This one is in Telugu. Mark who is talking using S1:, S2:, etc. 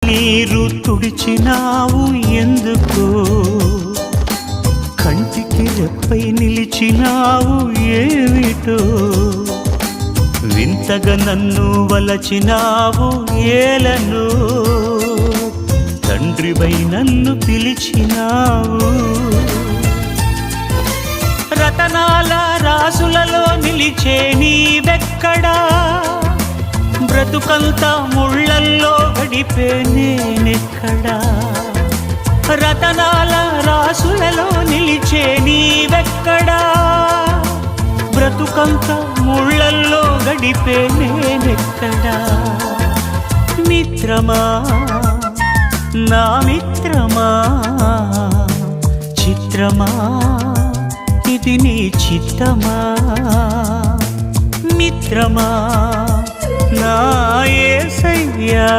S1: నీరు తుడిచినావు ఎందుకు, కంటికి రెప్పై నిలిచినావు ఏమిటో, వింతగా నన్ను వలచినావు ఏలను, తండ్రివై నన్ను పిలిచినావు. రతనాల రాసులలో నిలిచే నీవెక్కడా, బ్రతుకంతా ముళ్ళల్లో గడిపే నేనెక్కడా. రతనాల రాసులలో నిలిచే నీవెక్కడా, బ్రతుకంతా ముళ్ళల్లో గడిపే నేనెక్కడా. మిత్రమా నా మిత్రమా, చిత్రమా ఇది నీ చిత్తమా. మిత్రమా నా యేసయ్యా.